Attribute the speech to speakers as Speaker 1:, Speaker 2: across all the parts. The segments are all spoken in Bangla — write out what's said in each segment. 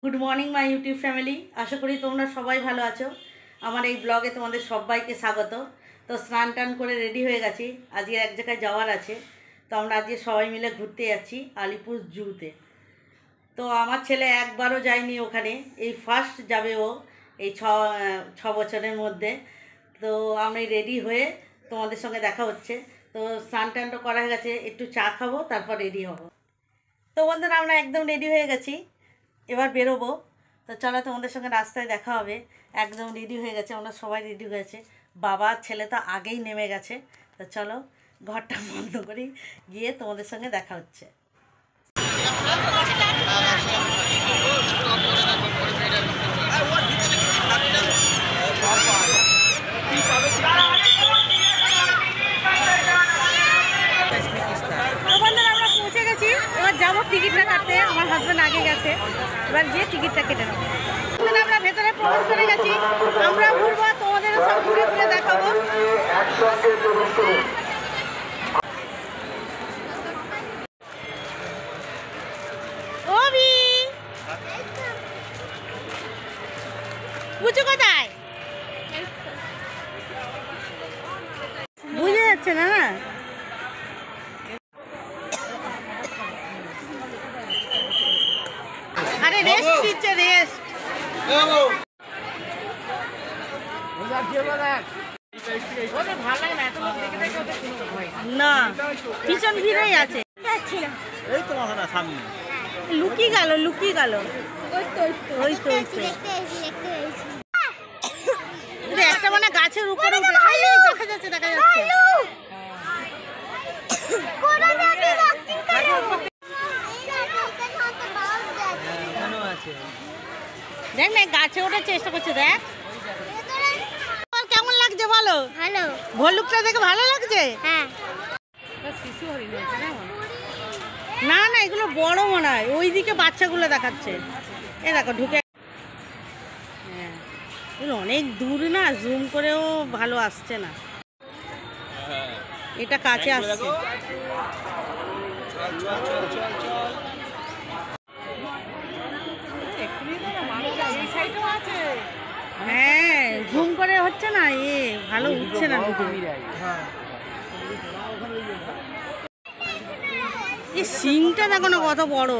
Speaker 1: Good morning my YouTube family. আশা করি তোমরা সবাই ভালো আছো। আমার এই ব্লগে তোমাদের সবাইকে স্বাগত। তো স্নান টান করে রেডি হয়ে গেছি, আজকে এক জায়গায় যাওয়ার আছে। তো আমরা আজকে সবাই মিলে ঘুরতে যাচ্ছি আলিপুর জুতে। তো আমার ছেলে একবারও যায়নি ওখানে, এই ফার্স্ট যাবে ও এই ছ বছরের মধ্যে। তো আমি রেডি হয়ে তোমাদের সঙ্গে দেখা হচ্ছে। তো স্নান টানটা করা হয়ে গেছে, একটু চা খাবো তারপর রেডি হব। তো বন্ধুরা আমরা একদম রেডি হয়ে গেছি, এবার বেরোবো। তো চলো তোমাদের সঙ্গে রাস্তায় দেখা হবে। একদম রেডি হয়ে গেছে, আমরা সবাই রেডি হয়েছে। বাবা ছেলে তো আগেই নেমে গেছে। তো চলো ঘরটা বন্ধ করি, গিয়ে তোমাদের সঙ্গে দেখা হচ্ছে। আমরা পৌঁছে গেছি, এবার যাবো টিকিটটা কাটতে। আমার হাজব্যান্ড আগে গেছে, এবার গিয়ে টিকিটটা কেটে নেবো। আমরা ভেতরে প্রবেশ করে গেছি, আমরা ঘুরবো, তোমাদের সব ঘুরে ঘুরে দেখাবো। পুচু কোথায় বুঝে যাচ্ছে না। আরে রেস্ট দিচ্ছে, রেস্ট না, পিছন ভিড়েই আছে। লুকি গেল, লুকি গেল। ওই তো একটা মানে গাছের উপরে দেখা যাচ্ছে, দেখা যাচ্ছে। দেখ না, গাছে ওঠার চেষ্টা করছে। দেখ কেমন লাগছে বলো? ভালো। ভল্লুকটা দেখে ভালো লাগছে? হ্যাঁ। শিশু হরিণ না না, এগুলো বড় মনে হয়, ওইদিকে বাচ্চাগুলো দেখাচ্ছে। এ দেখো ঢুকে, হ্যাঁ এগুলো অনেক দূর না, জুম করেও ভালো আসছে না, এটা কাছে আসছে। হ্যাঁ জুম করে হচ্ছে না, এ ভালো উঠছে না ভিডিও। এই সিংটা দেখো না কত বড়।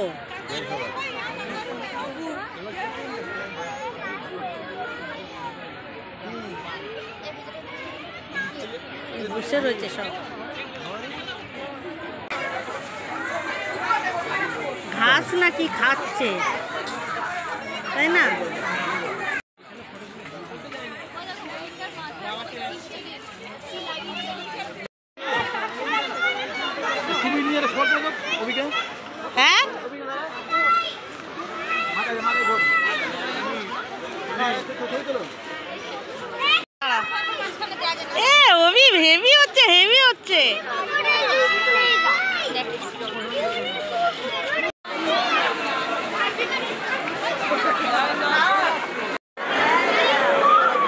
Speaker 1: বসে রয়েছে সব, ঘাস নাকি খাচ্ছে, তাই না? হ্যাঁ এ ওবি হেভি হচ্ছে, হেভি হচ্ছে।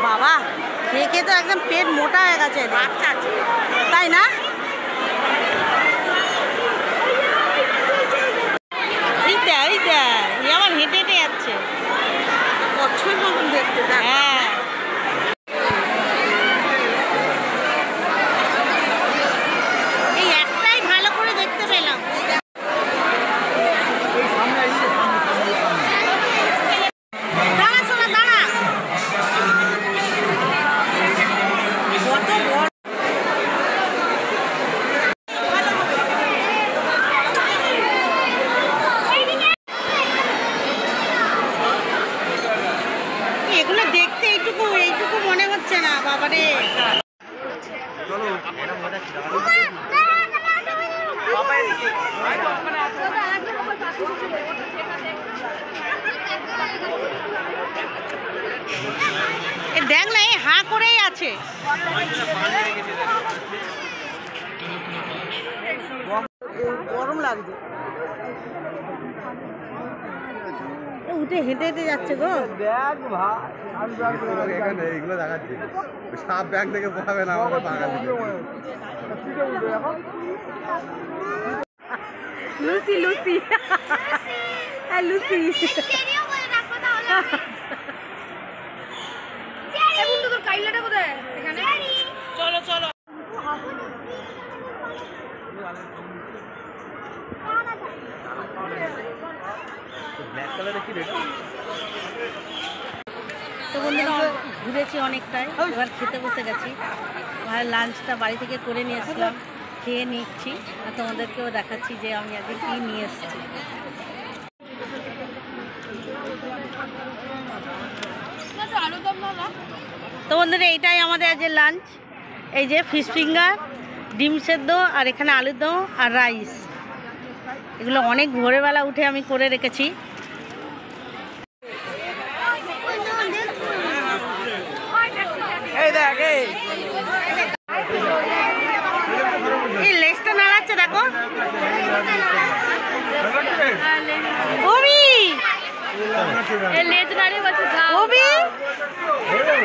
Speaker 1: বাবা খেয়ে খেয়ে তো একদম পেট মোটা হয়ে গেছে, তাই না? আমার হেঁটে হেঁটে যাচ্ছে, কচ্ছপের মতন দেখতে। হ্যাঁ এই একটাই ভালো করে দেখতে পেলাম। দাঁড়া শোনা, দাঁড়া। কত বড় এগুলো দেখতে, এইটুকু এইটুকু মনে হচ্ছে না বাবারে। দেখ না, এই হা করেই আছে। গরম লাগছে, উঠে হেঁটে হেঁটে যাচ্ছে গো।
Speaker 2: এইগুলো দেখাচ্ছে, সাপ ব্যাগ থেকে পাবে না আমাকে পাকা
Speaker 1: লুসি লুসি লুসি তো বন্ধুরা ঘুরেছি অনেকটাই, এবার খেতে বসে গেছি। লাঞ্চটা বাড়ি থেকে করে নিয়ে এসলাম, খেয়ে নিচ্ছি আর তোমাদেরকেও দেখাচ্ছি যে আমি আগে কী নিয়ে এসেছি। তো বন্ধুরা এইটাই আমাদের আজকে লাঞ্চ, এই যে ফিশ ফিঙ্গার, ডিম সেদ্ধ আর এখানে আলুর দম আর রাইস। এগুলো অনেক ভোরবেলা উঠে আমি করে রেখেছি। এই লেজটা নাড়াচ্ছে দেখো,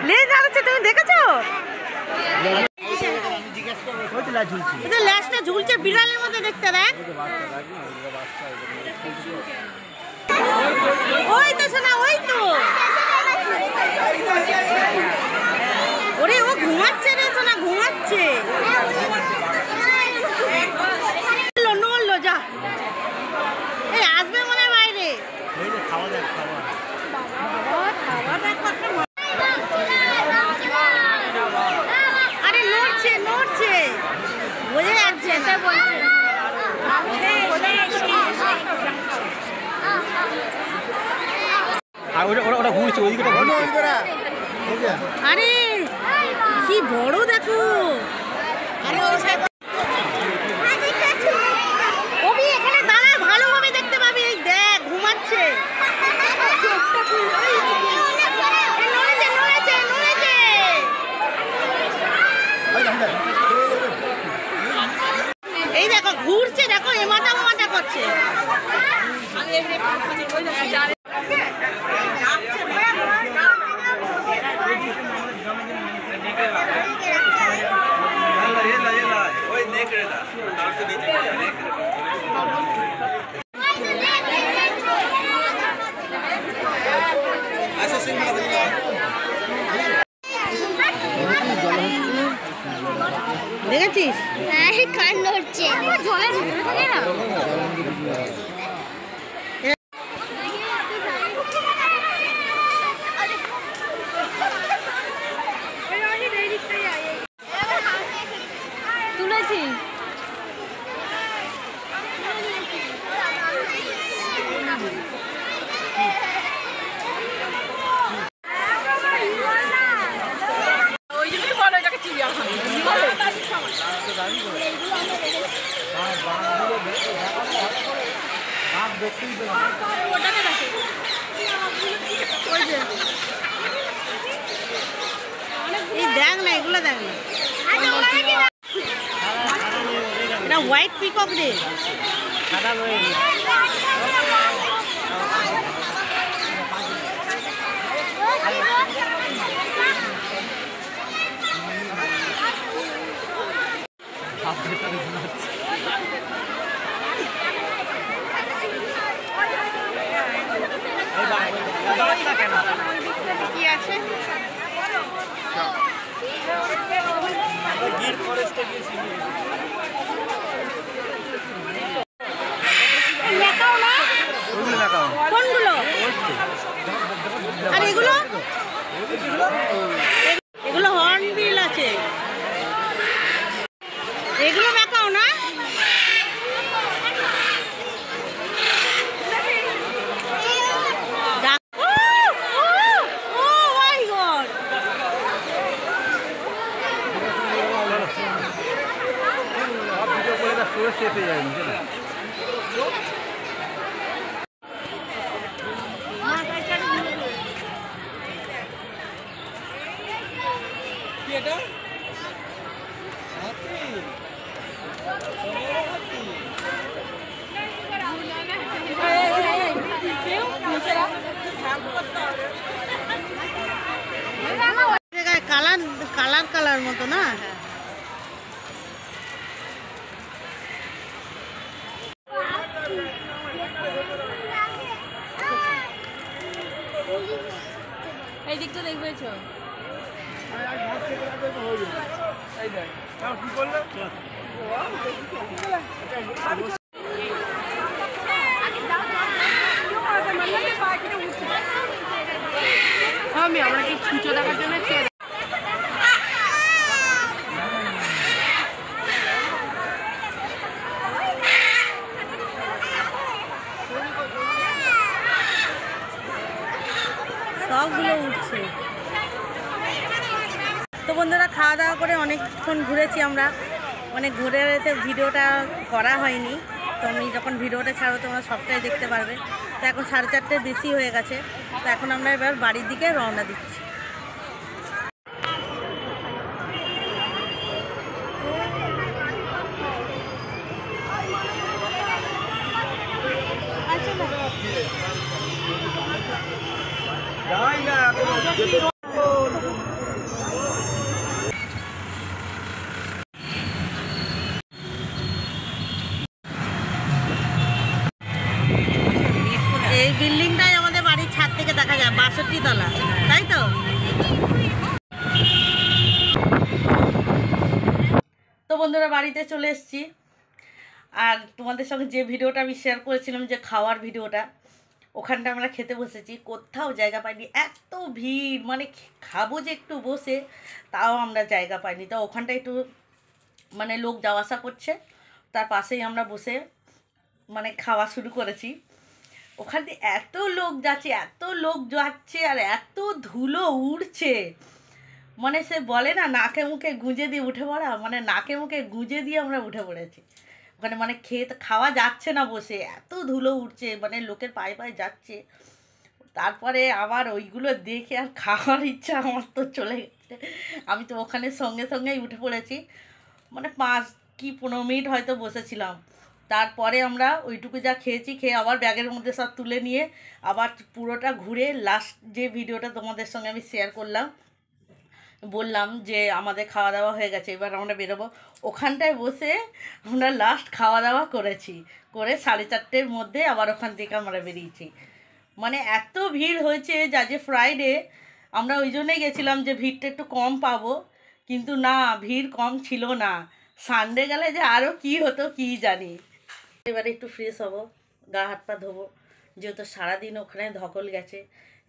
Speaker 1: লেজ নাড়াচ্ছে, তুমি দেখেছো? লেজটা ঝুলছে বিড়ালের মধ্যে দেখতে, দেখ। ওই তো শোনা, ওই তো, ওরে ও ঘুমাচ্ছে রে শোনা, ঘুমাচ্ছে। নড়লো যা, এই আসবে মনে হয় বাইরে। আরে নড়ছে নড়ছে, বোঝা যাচ্ছে না। আরে কি বড় দেখো, কবি এখানে দাঁড়া, ভালোভাবে দেখতে পাবি। এই দেখ ঘুমাচ্ছে, এই দেখো ঘুরছে, দেখো এমাটা ওমাটা করছে। দেখেছিস?
Speaker 3: হ্যাঁ, কান নড়ছে। জলের ভিতরে থাকে না। তুলেছি।
Speaker 1: এই দেখ না, এগুলো দেখ না, এটা হোয়াইট পিকক রে। কি আছে? কোনগুলো? আর এগুলো? এগুলো হর্নবিল আছে, এগুলো দেখাও না। কালার কালার কালার মতো না।
Speaker 3: এই দিকটা দেখবেছো?
Speaker 4: ওরকমই আমরা কি ছুঁচো দেখার জন্য
Speaker 1: সবগুলো উঠছে। তো বন্ধুরা খাওয়া দাওয়া করে অনেকক্ষণ ঘুরেছি আমরা, মানে ঘুরে ভিডিওটা করা হয়নি। তো আমি যখন ভিডিওটা ছাড়বো তোমরা সবটাই দেখতে পারবে। তো এখন 4:30 বেশি হয়ে গেছে। তো এখন আমরা এবার বাড়ির দিকে রওনা দিচ্ছি। এই বিল্ডিংটাই আমাদের বাড়ির ছাদ থেকে দেখা যায়, 62 তলা, তাই তো? তো বন্ধুরা বাড়িতে চলে এসেছি। আর তোমাদের সঙ্গে যে ভিডিওটা আমি শেয়ার করেছিলাম, যে খাওয়ার ভিডিওটা, ওখানটা আমরা খেতে বসেছি, কোথাও জায়গা পাইনি, এত ভিড়, মানে খাবো যে একটু বসে, তাও আমরা জায়গা পাইনি। তো ওখানটা একটু মানে লোক যাওয়া আসা করছে, তার পাশেই আমরা বসে মানে খাওয়া শুরু করেছি। ওখান থেকে এত লোক যাচ্ছে, এত লোক যাচ্ছে, আর এত ধুলো উড়ছে, মানে সে বলে না নাকে মুখে গুঁজে দিয়ে উঠে পড়া, মানে নাকে মুখে গুঁজে দিয়ে আমরা উঠে পড়েছি ওখানে। মানে খাওয়া যাচ্ছে না বসে, এত ধুলো উঠছে, মানে লোকের পায়ে পায়ে যাচ্ছে। তারপরে আবার ওইগুলো দেখে আর খাওয়ার ইচ্ছা আমার তো চলে গেছে। আমি তো ওখানে সঙ্গে সঙ্গেই উঠে পড়েছি, মানে 5 কি 15 মিনিট হয়তো বসেছিলাম। তারপরে আমরা ওইটুকু যা খেয়েছি, খেয়ে আবার ব্যাগের মধ্যে সব তুলে নিয়ে আবার পুরোটা ঘুরে লাস্ট যে ভিডিওটা তোমাদের সঙ্গে আমি শেয়ার করলাম, বললাম যে আমাদের খাওয়া দাওয়া হয়ে গেছে, এবার আমরা বেরোবো, ওখানটায় বসে আমরা লাস্ট খাওয়া দাওয়া করেছি, করে 4:30-এর মধ্যে আবার ওখান থেকে আমরা বেরিয়েছি। মানে এত ভিড় হয়েছে, যা যে ফ্রাইডে আমরা ওই জন্যই গেছিলাম যে ভিড়টা একটু কম পাবো, কিন্তু না, ভিড় কম ছিল না। সানডে গেলে যে আরও কি হতো কি জানি। এবারে একটু ফ্রেশ হবো, গা হাত পা ধোবো, যেহেতু সারাদিন ওখানে ধকল গেছে।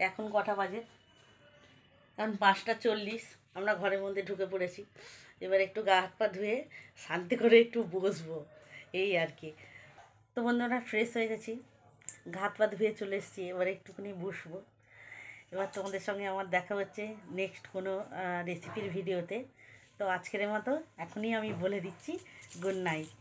Speaker 1: এখন কটা বাজে? এখন 5:40, আমরা ঘরের মধ্যে ঢুকে পড়েছি। এবার একটু গা হাত পা ধুয়ে শান্তি করে একটু বসবো, এই আর কি। তো বন্ধুরা ফ্রেশ হয়ে গেছি, গা হাত পা ধুয়ে চলে এসেছি, এবার একটুখানি বসবো। এবার তোমাদের সঙ্গে আমার দেখা হচ্ছে নেক্সট কোনো রেসিপির ভিডিওতে। তো আজকের মতো এখনই আমি বলে দিচ্ছি গুড নাইট।